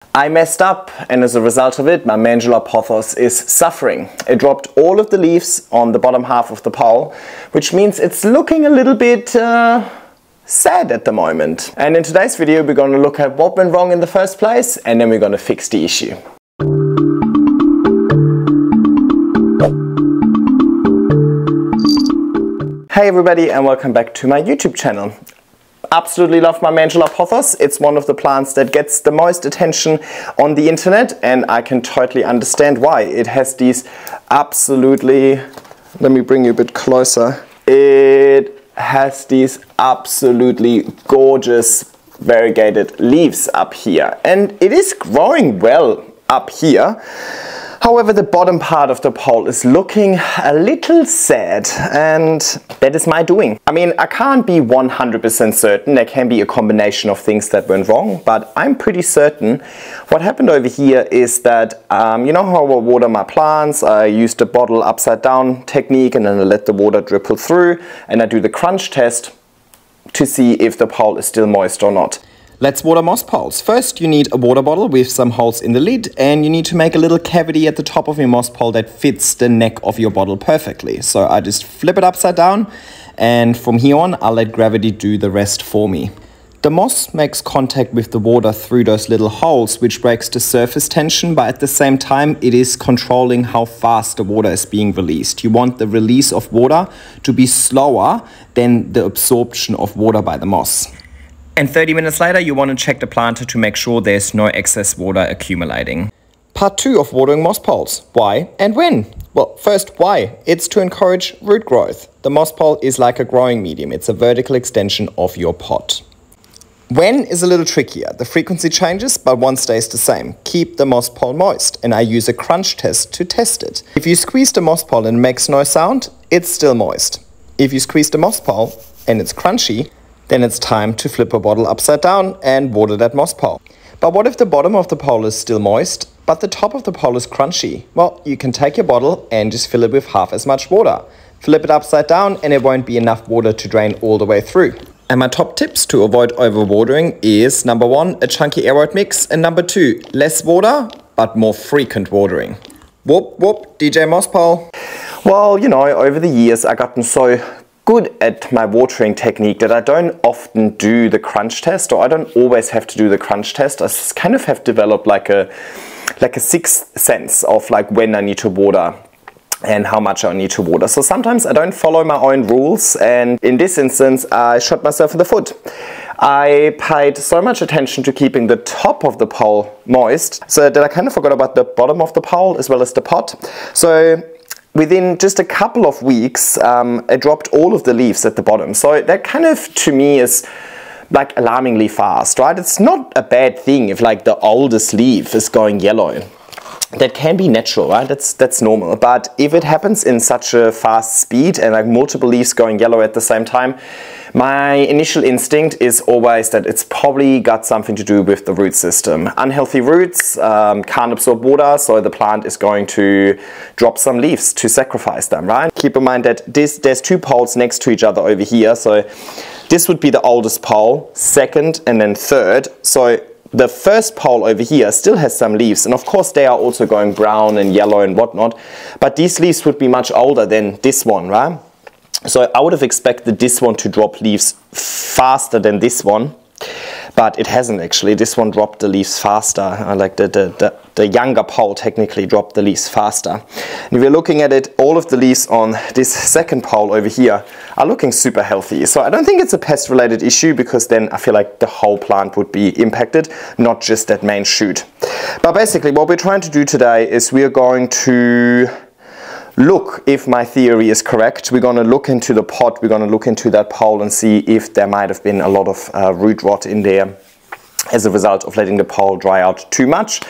I messed up, and as a result of it, my Manjula Pothos is suffering. It dropped all of the leaves on the bottom half of the pole, which means it's looking a little bit sad at the moment. And in today's video, we're going to look at what went wrong in the first place, and then we're going to fix the issue. Hey everybody, and welcome back to my YouTube channel. Absolutely love my Manjula Pothos. It's one of the plants that gets the most attention on the internet, and I can totally understand why. It has these absolutely, let me bring you a bit closer. It has these absolutely gorgeous variegated leaves up here, and it is growing well up here. However, the bottom part of the pole is looking a little sad, and that is my doing. I mean, I can't be 100% certain. There can be a combination of things that went wrong, but I'm pretty certain what happened over here is that, you know how I water my plants? I use the bottle upside down technique, and then I let the water dribble through, and I do the crunch test to see if the pole is still moist or not. Let's water moss poles. First, you need a water bottle with some holes in the lid, and you need to make a little cavity at the top of your moss pole that fits the neck of your bottle perfectly. So I just flip it upside down, and from here on, I'll let gravity do the rest for me. The moss makes contact with the water through those little holes, which breaks the surface tension, but at the same time, it is controlling how fast the water is being released. You want the release of water to be slower than the absorption of water by the moss. And 30 minutes later, you want to check the planter to make sure there's no excess water accumulating. Part 2 of watering moss poles. Why and when? Well, first, why? It's to encourage root growth. The moss pole is like a growing medium. It's a vertical extension of your pot. When is a little trickier. The frequency changes, but one stays the same. Keep the moss pole moist, and I use a crunch test to test it. If you squeeze the moss pole and it makes no sound, it's still moist. If you squeeze the moss pole and it's crunchy, then it's time to flip a bottle upside down and water that moss pole. But what if the bottom of the pole is still moist, but the top of the pole is crunchy? Well, you can take your bottle and just fill it with half as much water. Flip it upside down, and it won't be enough water to drain all the way through. And my top tips to avoid overwatering is number 1, a chunky aeroid mix, and number 2, less water, but more frequent watering. Whoop, whoop, DJ Moss Pole. Well, you know, over the years I've gotten so good at my watering technique that I don't often do the crunch test, or I don't always have to do the crunch test. I just kind of have developed like a sixth sense of like when I need to water and how much I need to water. So sometimes I don't follow my own rules, and in this instance I shot myself in the foot. I paid so much attention to keeping the top of the pole moist so that I kind of forgot about the bottom of the pole as well as the pot. So within just a couple of weeks, I dropped all of the leaves at the bottom. So that kind of, to me, is like alarmingly fast, right? It's not a bad thing if like the oldest leaf is going yellow. That can be natural, right? That's normal. But if it happens in such a fast speed and like multiple leaves going yellow at the same time, my initial instinct is always that it's probably got something to do with the root system. Unhealthy roots can't absorb water, so the plant is going to drop some leaves to sacrifice them, right? Keep in mind that there's 2 poles next to each other over here, so this would be the oldest pole, second and then third. So the first pole over here still has some leaves, and of course they are also going brown and yellow and whatnot, but these leaves would be much older than this one, right? So I would have expected this one to drop leaves faster than this one, but it hasn't actually. This one dropped the leaves faster. Like the younger pole technically dropped the leaves faster. And if you're looking at it, all of the leaves on this second pole over here are looking super healthy. So I don't think it's a pest related issue, because then I feel like the whole plant would be impacted, not just that main shoot. But basically what we're trying to do today is we're going to look if my theory is correct. We're going to look into the pot, we're going to look into that pole and see if there might have been a lot of root rot in there as a result of letting the pole dry out too much.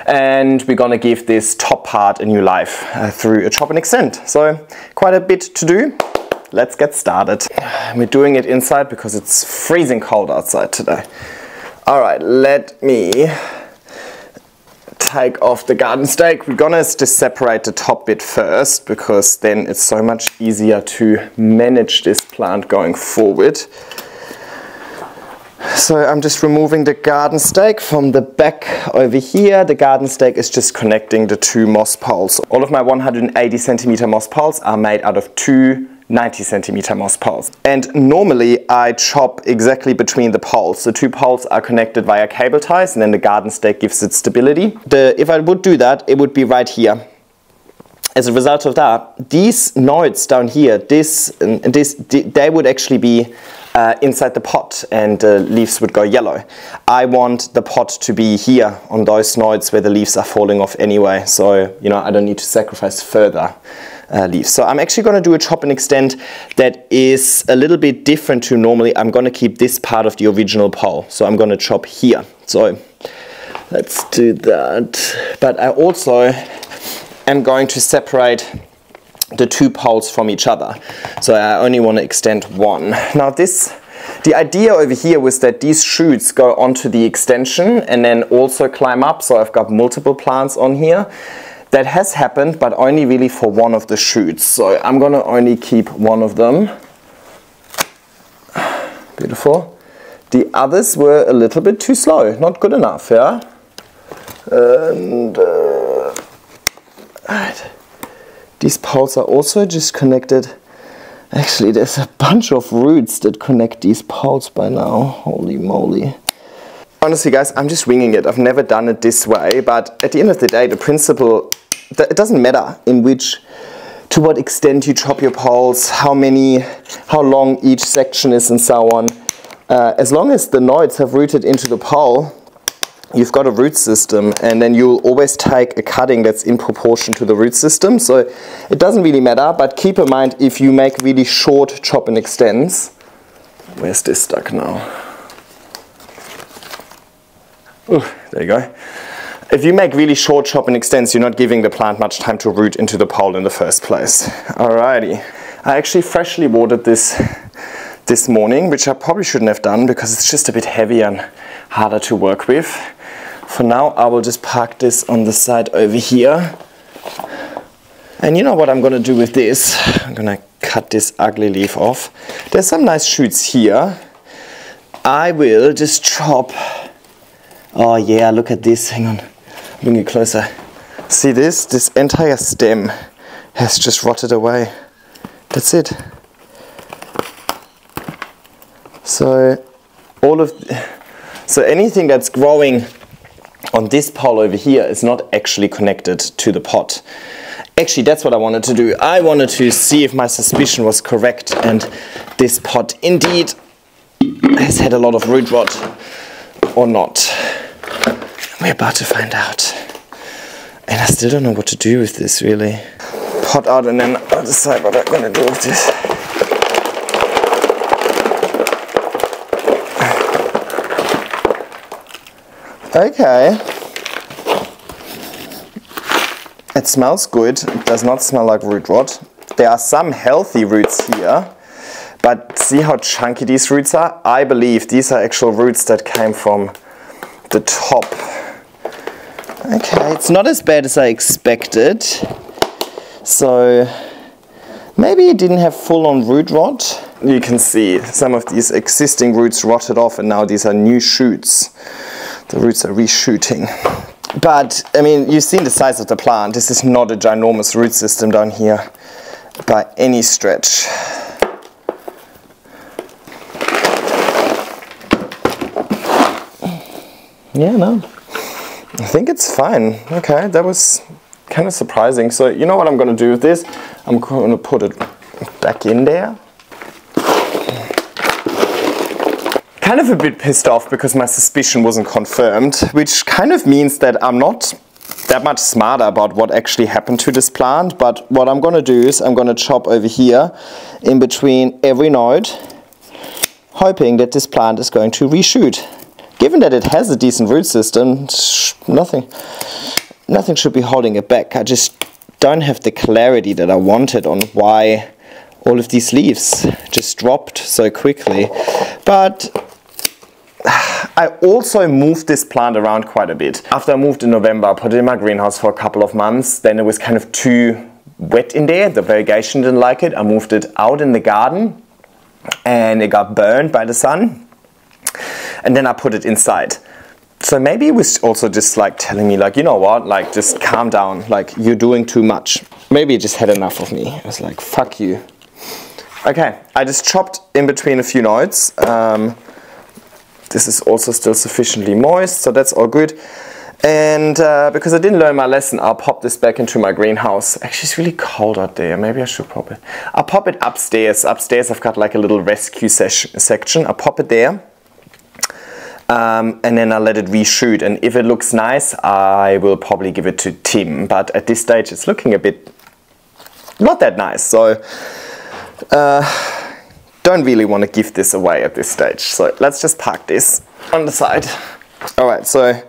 And we're going to give this top part a new life through a chop and extend. So quite a bit to do. Let's get started. We're doing it inside because it's freezing cold outside today. All right, let me take off the garden stake. We're gonna just separate the top bit first, because then it's so much easier to manage this plant going forward. So I'm just removing the garden stake from the back over here. The garden stake is just connecting the two moss poles. All of my 180 centimeter moss poles are made out of two 90 centimeter moss poles. And normally I chop exactly between the poles. The two poles are connected via cable ties, and then the garden stake gives it stability. If I would do that, it would be right here. As a result of that, these nodes down here, they would actually be inside the pot, and the leaves would go yellow. I want the pot to be here on those nodes where the leaves are falling off anyway, so you know, I don't need to sacrifice further leaves. So I'm actually going to do a chop and extend that is a little bit different to normally. I'm going to keep this part of the original pole, so I'm going to chop here. So let's do that. But I also am going to separate the two poles from each other. So I only want to extend one. Now the idea over here was that these shoots go onto the extension and then also climb up. So I've got multiple plants on here. That has happened, but only really for one of the shoots. So I'm going to only keep one of them. Beautiful. The others were a little bit too slow, not good enough, yeah? And right. These poles are also just connected. Actually, there's a bunch of roots that connect these poles by now. Holy moly. Honestly, guys, I'm just winging it. I've never done it this way, but at the end of the day, the principle, it doesn't matter to what extent you chop your poles, how long each section is and so on. As long as the nodes have rooted into the pole, you've got a root system, and then you'll always take a cutting that's in proportion to the root system. So it doesn't really matter, but keep in mind, if you make really short chop and extends, where's this stuck now? Ooh, there you go. If you make really short chop and extends, you're not giving the plant much time to root into the pole in the first place. Alrighty. I actually freshly watered this morning, which I probably shouldn't have done because it's just a bit heavy and harder to work with. For now, I will just park this on the side over here. And you know what I'm going to do with this? I'm going to cut this ugly leaf off. There's some nice shoots here. I will just chop. Oh yeah, look at this. Hang on, bring it closer. See this? This entire stem has just rotted away. That's it. So anything that's growing on this pole over here is not actually connected to the pot. Actually, that's what I wanted to do. I wanted to see if my suspicion was correct, and this pot indeed has had a lot of root rot or not. We're about to find out. And I still don't know what to do with this, really. Pot out, and then I'll decide what I'm going to do with this. Okay. It smells good. It does not smell like root rot. There are some healthy roots here, but see how chunky these roots are? I believe these are actual roots that came from the top. Okay, it's not as bad as I expected. So maybe it didn't have full-on root rot. You can see some of these existing roots rotted off, and now these are new shoots. The roots are reshooting. But, I mean, you've seen the size of the plant. This is not a ginormous root system down here by any stretch. Yeah, no. I think it's fine. Okay, that was kind of surprising. So, you know what I'm going to do with this? I'm going to put it back in there. Kind of a bit pissed off because my suspicion wasn't confirmed, which kind of means that I'm not that much smarter about what actually happened to this plant. But what I'm going to do is I'm going to chop over here in between every node, hoping that this plant is going to reshoot. Given that it has a decent root system, nothing should be holding it back. I just don't have the clarity that I wanted on why all of these leaves just dropped so quickly. But I also moved this plant around quite a bit. After I moved in November, I put it in my greenhouse for a couple of months. Then it was kind of too wet in there. The variegation didn't like it. I moved it out in the garden and it got burned by the sun. and then I put it inside. So maybe it was also just like telling me like, you know what, like just calm down, like you're doing too much. Maybe it just had enough of me. I was like, fuck you. Okay, I just chopped in between a few nodes. This is also still sufficiently moist, so that's all good. And because I didn't learn my lesson, I'll pop this back into my greenhouse. Actually, it's really cold out there. Maybe I should pop it. I'll pop it upstairs. Upstairs, I've got like a little rescue section. I'll pop it there. And then I'll let it reshoot. And if it looks nice, I will probably give it to Tim. But at this stage, it's looking a bit not that nice. So don't really want to give this away at this stage. So let's just park this on the side. All right, so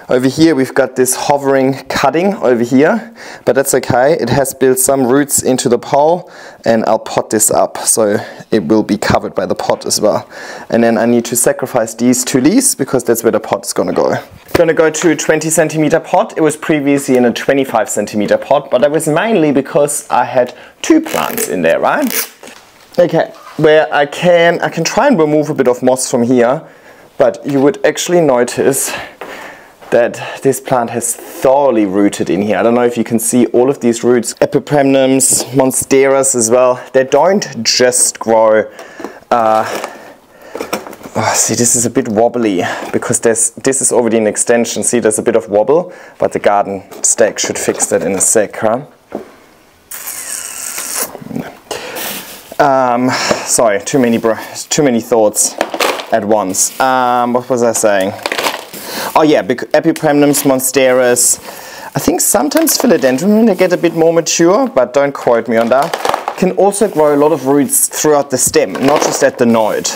over here we've got this hovering cutting over here, but that's okay. It has built some roots into the pole, and I'll pot this up so it will be covered by the pot as well. And then I need to sacrifice these 2 leaves because that's where the pot is going to go. Going to go to a 20 centimeter pot. It was previously in a 25 centimeter pot, but that was mainly because I had 2 plants in there, right? Okay, where I can try and remove a bit of moss from here, but you would actually notice that this plant has thoroughly rooted in here. I don't know if you can see all of these roots, epipremnums, monsteras as well. They don't just grow. See, this is a bit wobbly because this is already an extension. See, there's a bit of wobble, but the garden stake should fix that in a sec, huh? Sorry, too many thoughts at once. What was I saying? Oh yeah, epipremnums, monsteras. I think sometimes philodendron when they get a bit more mature, but don't quote me on that. Can also grow a lot of roots throughout the stem, not just at the node.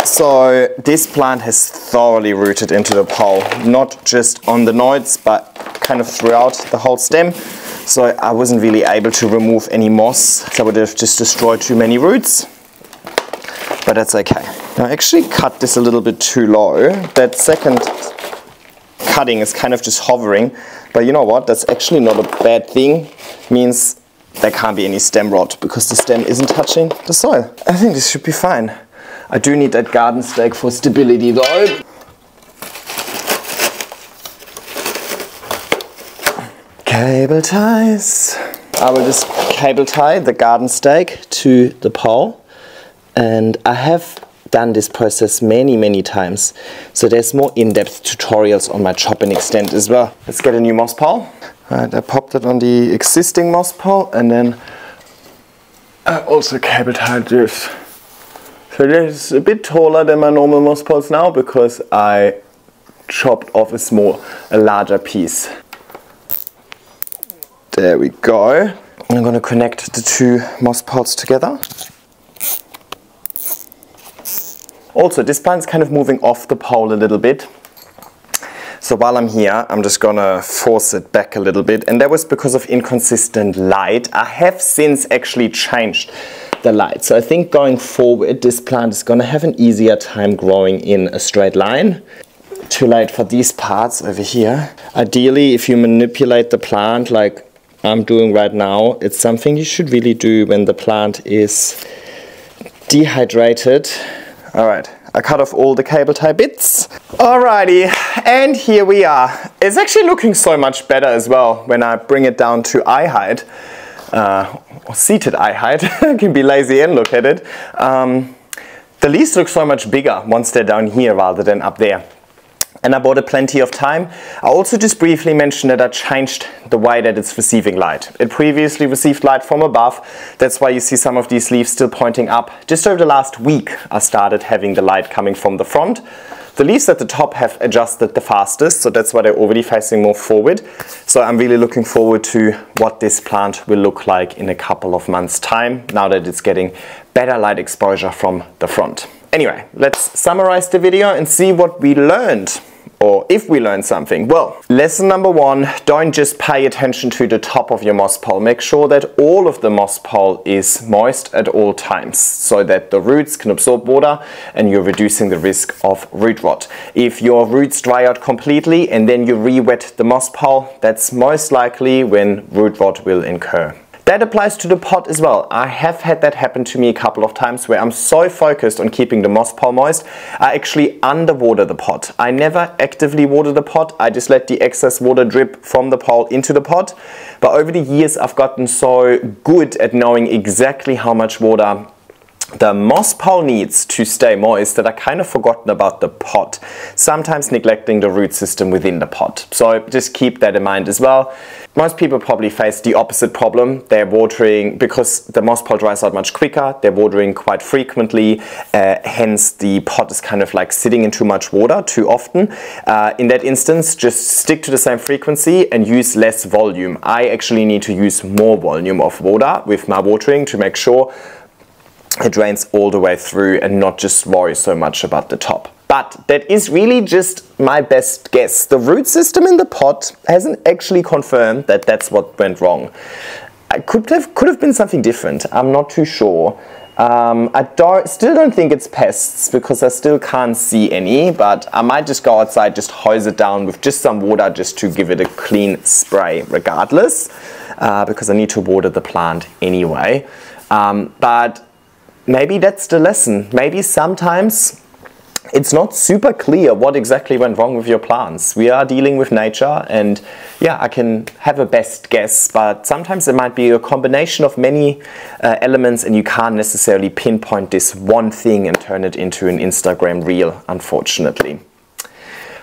So this plant has thoroughly rooted into the pole, not just on the nodes, but kind of throughout the whole stem. So I wasn't really able to remove any moss, so I would have just destroyed too many roots. But that's okay. Now I actually cut this a little bit too low. That second cutting is kind of just hovering, but you know what? That's actually not a bad thing. It means there can't be any stem rot because the stem isn't touching the soil. I think this should be fine. I do need that garden stake for stability though. Cable ties. I will just cable tie the garden stake to the pole, and I have done this process many times, so there's more in-depth tutorials on my chop and extend as well. Let's get a new moss pole. Alright, I popped it on the existing moss pole, and then I also cable tied this. So this is a bit taller than my normal moss poles now because I chopped off a larger piece. There we go. I'm going to connect the 2 moss poles together. Also, this plant's kind of moving off the pole a little bit. So while I'm here, I'm just going to force it back a little bit. And that was because of inconsistent light. I have since actually changed the light. So I think going forward, this plant is going to have an easier time growing in a straight line. Too late for these parts over here. Ideally, if you manipulate the plant like I'm doing right now, it's something you should really do when the plant is dehydrated. Alright, I cut off all the cable tie bits. Alrighty, and here we are. It's actually looking so much better as well when I bring it down to eye height. Or seated eye height. I can be lazy and look at it. The leaves look so much bigger once they're down here rather than up there. And I bought it plenty of time. I also just briefly mentioned that I changed the way that it's receiving light. It previously received light from above. That's why you see some of these leaves still pointing up. Just over the last week, I started having the light coming from the front. The leaves at the top have adjusted the fastest, so that's why they're already facing more forward. So I'm really looking forward to what this plant will look like in a couple of months' time, now that it's getting better light exposure from the front. Anyway, let's summarize the video and see what we learned. Or if we learned something. Well, lesson number 1, don't just pay attention to the top of your moss pole. Make sure that all of the moss pole is moist at all times so that the roots can absorb water and you're reducing the risk of root rot. If your roots dry out completely and then you re-wet the moss pole, that's most likely when root rot will occur. That applies to the pot as well. I have had that happen to me a couple of times where I'm so focused on keeping the moss pole moist, I actually underwater the pot. I never actively water the pot, I just let the excess water drip from the pole into the pot. But over the years I've gotten so good at knowing exactly how much water the moss pole needs to stay moist that I kind of forgotten about the pot, sometimes neglecting the root system within the pot. So just keep that in mind as well. Most people probably face the opposite problem. They're watering, because the moss pole dries out much quicker, they're watering quite frequently, hence the pot is kind of like sitting in too much water too often. In that instance, just stick to the same frequency and use less volume. I actually need to use more volume of water with my watering to make sure it drains all the way through and not just worry so much about the top. But that is really just my best guess. The root system in the pot hasn't actually confirmed that that's what went wrong. It could have been something different. I'm not too sure. I still don't think it's pests because I still can't see any, but I might just go outside, just hose it down with just some water just to give it a clean spray regardless, because I need to water the plant anyway. But maybe that's the lesson. Maybe sometimes it's not super clear what exactly went wrong with your plants. We are dealing with nature, and yeah, I can have a best guess, but sometimes it might be a combination of many elements and you can't necessarily pinpoint this one thing and turn it into an Instagram reel, unfortunately.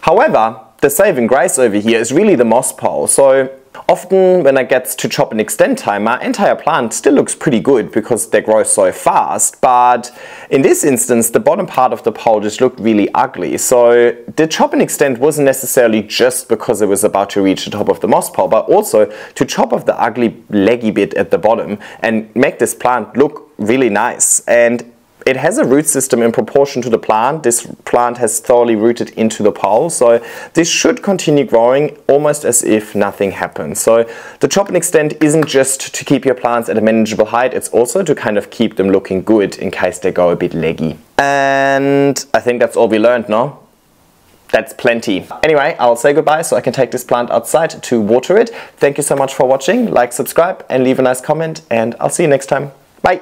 However, the saving grace over here is really the moss pole. So often when I get to chop and extend time, my entire plant still looks pretty good because they grow so fast, but in this instance the bottom part of the pole just looked really ugly. So the chop and extend wasn't necessarily just because it was about to reach the top of the moss pole, but also to chop off the ugly leggy bit at the bottom and make this plant look really nice. And it has a root system in proportion to the plant. This plant has thoroughly rooted into the pole, so this should continue growing almost as if nothing happened. So the chop and extend isn't just to keep your plants at a manageable height, it's also to kind of keep them looking good in case they go a bit leggy. And I think that's all we learned, no? That's plenty. Anyway, I'll say goodbye so I can take this plant outside to water it. Thank you so much for watching. Like, subscribe, and leave a nice comment, and I'll see you next time. Bye!